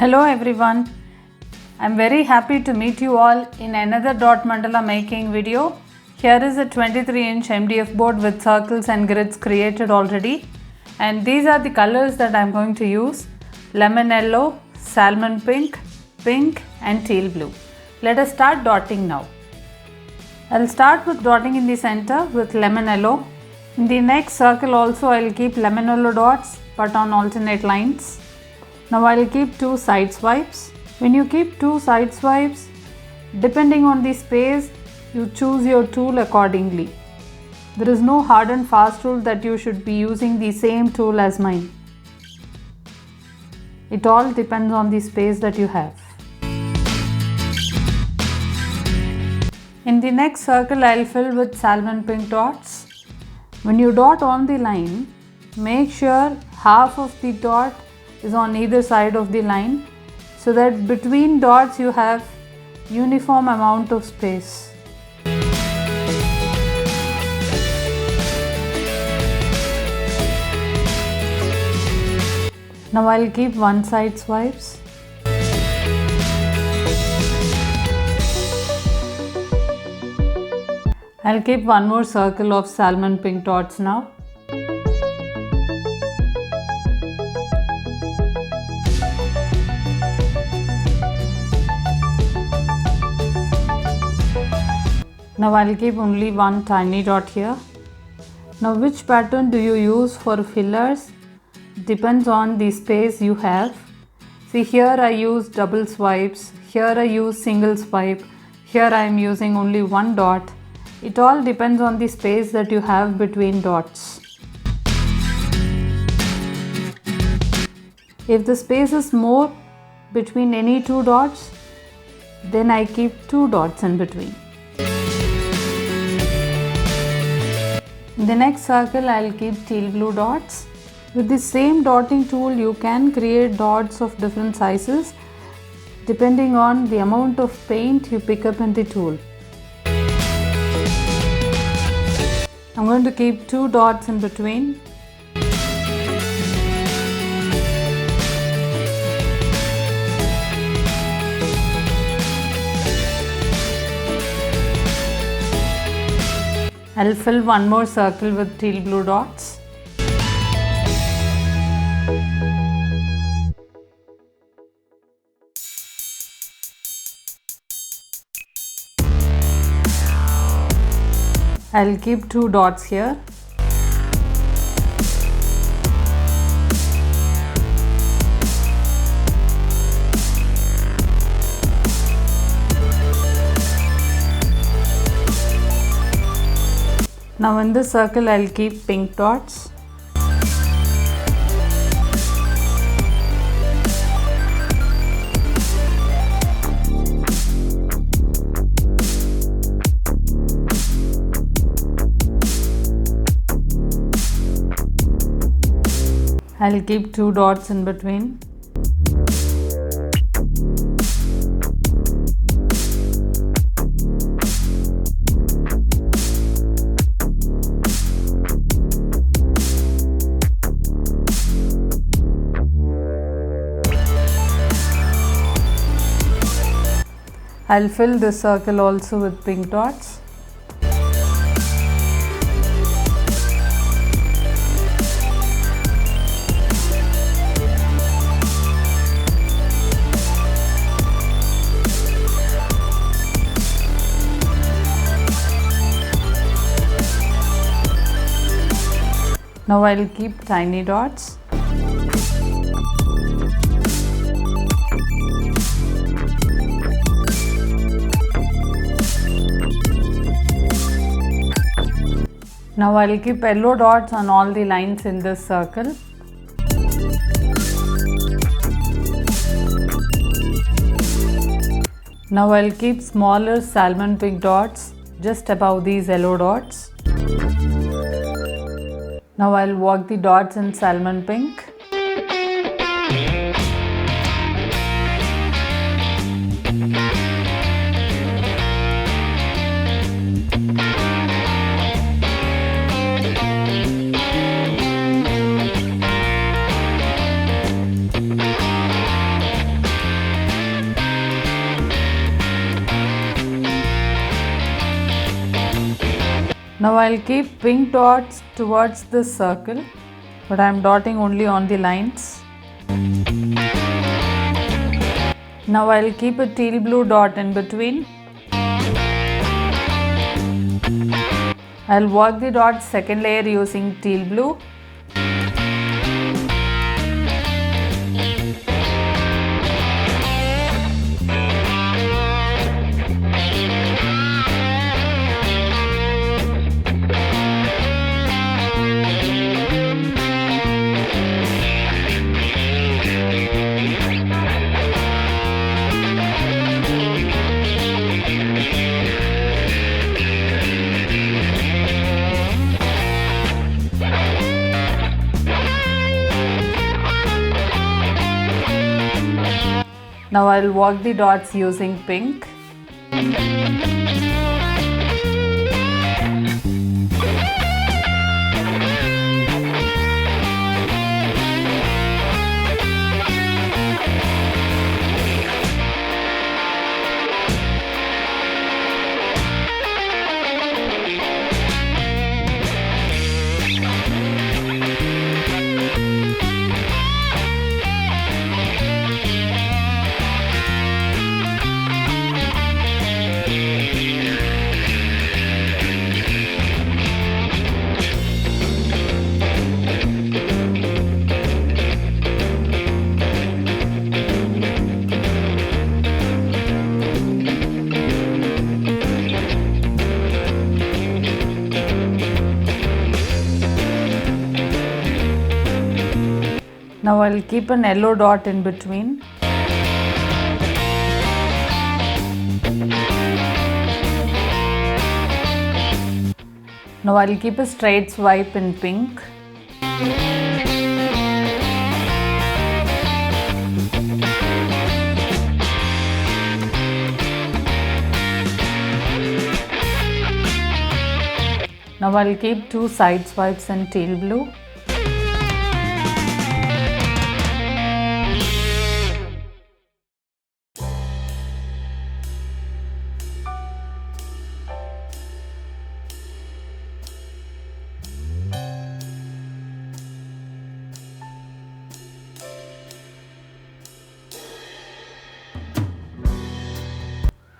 Hello everyone, I'm very happy to meet you all in another Dot Mandala making video. Here is a 23-inch MDF board with circles and grids created already, and these are the colors that I'm going to use: lemon yellow, salmon pink, pink and teal blue. Let us start dotting now. I'll start with dotting in the center with lemon yellow. In the next circle also I'll keep lemon yellow dots but on alternate lines. Now I'll keep 2 side swipes. When you keep 2 side swipes, depending on the space, you choose your tool accordingly. There is no hard and fast rule that you should be using the same tool as mine. It all depends on the space that you have. In the next circle, I'll fill with salmon pink dots. When you dot on the line, make sure half of the dot is on either side of the line so that between dots you have uniform amount of space. Now I'll keep 1 side swipes. I'll keep 1 more circle of salmon pink dots now. Now I'll keep only 1 tiny dot here. Now which pattern do you use for fillers depends on the space you have. See, here I use double swipes, here I use single swipe, here I am using only 1 dot. It all depends on the space that you have between dots. If the space is more between any 2 dots, then I keep 2 dots in between. In the next circle, I'll keep teal blue dots. With the same dotting tool, you can create dots of different sizes depending on the amount of paint you pick up in the tool. I'm going to keep 2 dots in between. I'll fill 1 more circle with teal blue dots. I'll keep 2 dots here. Now in this circle I'll keep pink dots. I'll keep 2 dots in between. I'll fill this circle also with pink dots. Now I'll keep tiny dots. Now I'll keep yellow dots on all the lines in this circle. Now I'll keep smaller salmon pink dots just above these yellow dots. Now I'll work the dots in salmon pink. Now I'll keep pink dots towards this circle, but I'm dotting only on the lines. Now I'll keep a teal blue dot in between. I'll work the dot's second layer using teal blue. Now I'll work the dots using pink. Now I'll keep an yellow dot in between. Now I'll keep a straight swipe in pink. Now I'll keep two side swipes in teal blue.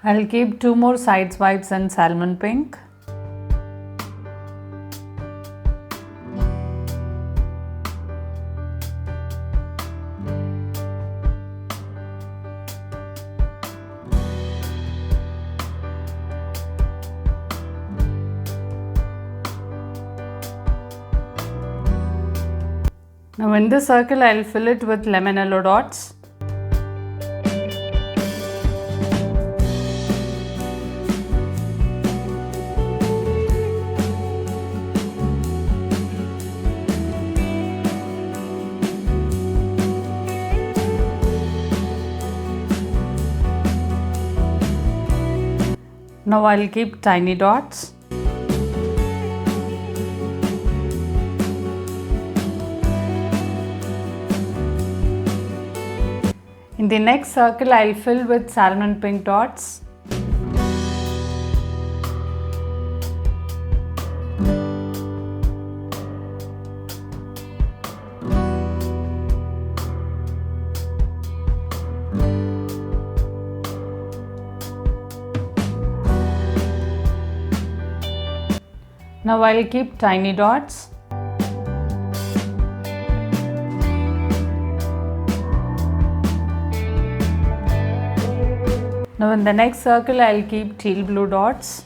I'll keep two more side swipes in salmon pink. Now in this circle I'll fill it with lemon yellow dots. Now I'll keep tiny dots. In the next circle, I'll fill with salmon pink dots. Now I'll keep tiny dots. Now in the next circle I'll keep teal blue dots.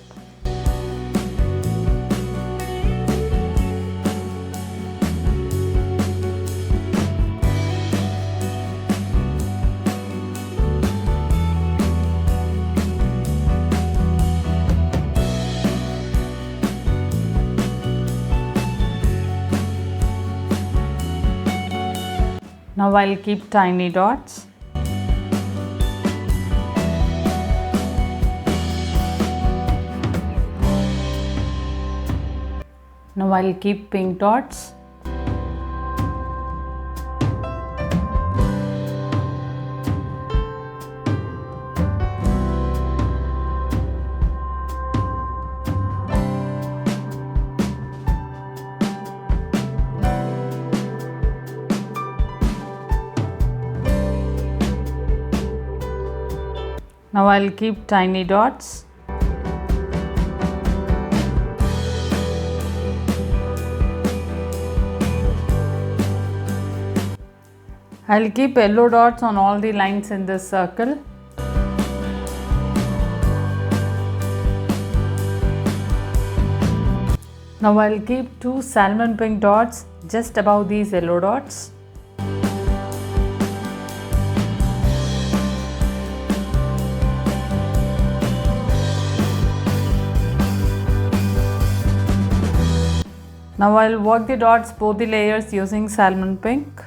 Now I'll keep tiny dots. Now I'll keep pink dots. Now I'll keep tiny dots. I'll keep yellow dots on all the lines in this circle. Now I'll keep 2 salmon pink dots just above these yellow dots. Now I'll work the dots both the layers using salmon pink.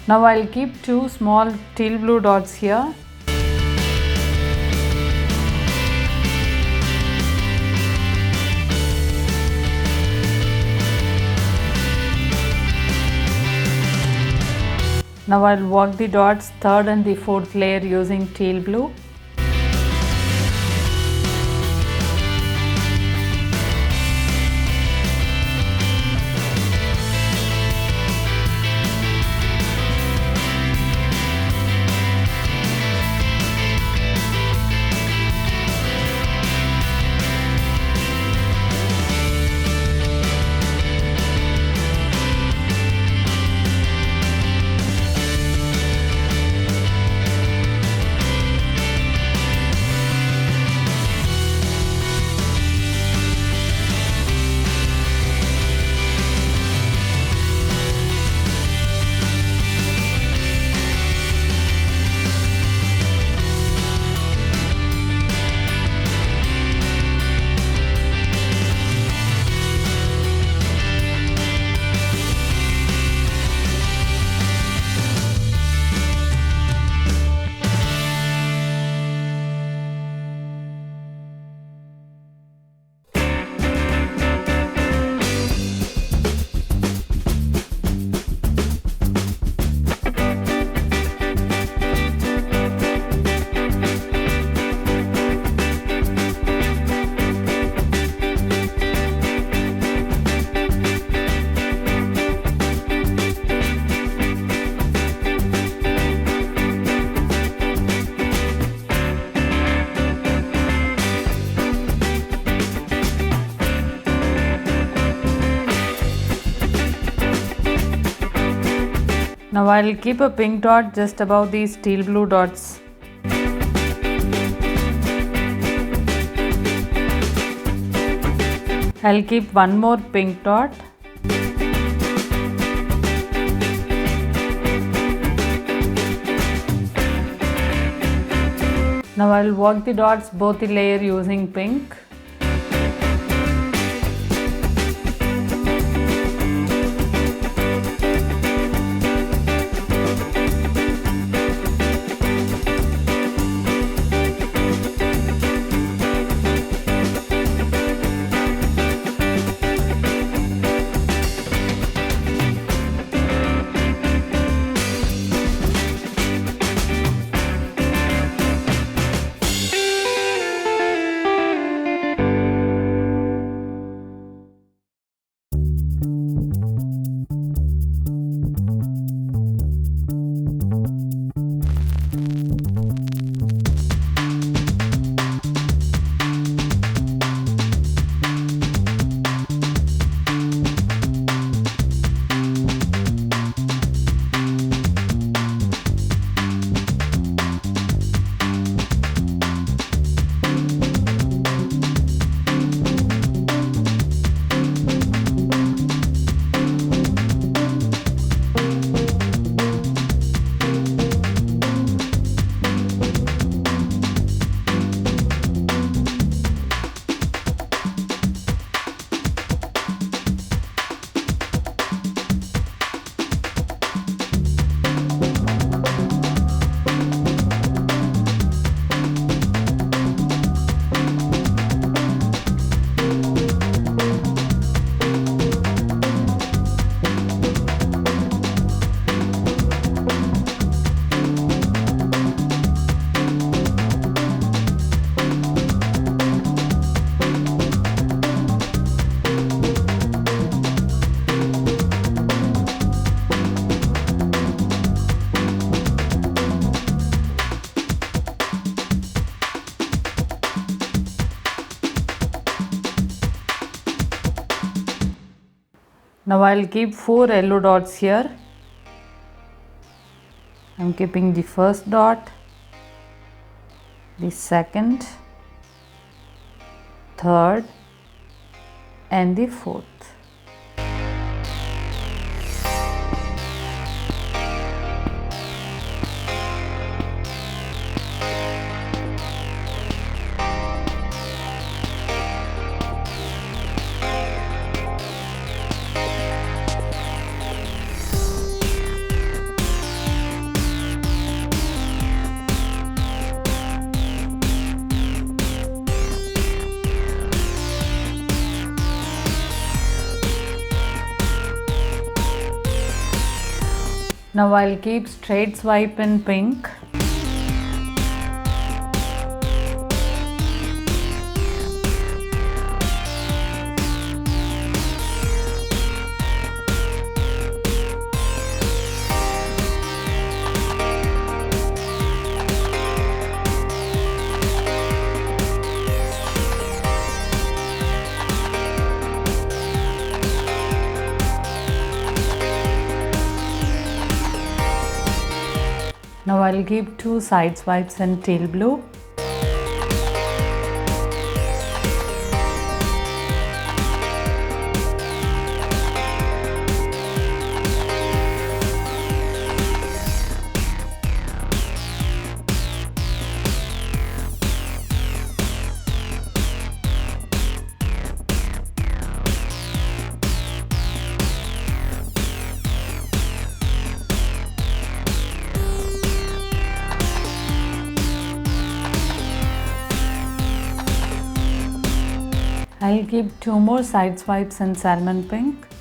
Now I'll keep 2 small teal blue dots here. Now I'll work the dots 3rd and the 4th layer using teal blue. Now I'll keep a pink dot just above these teal blue dots. I'll keep one more pink dot. Now I'll work the dots both the layer using pink. Now I'll keep 4 yellow dots here. I'm keeping the first dot, the second, third and the fourth. Now I'll keep straight swipe in pink. Now I'll keep 2 side swipes in teal blue. I'll keep 2 more side swipes in salmon pink.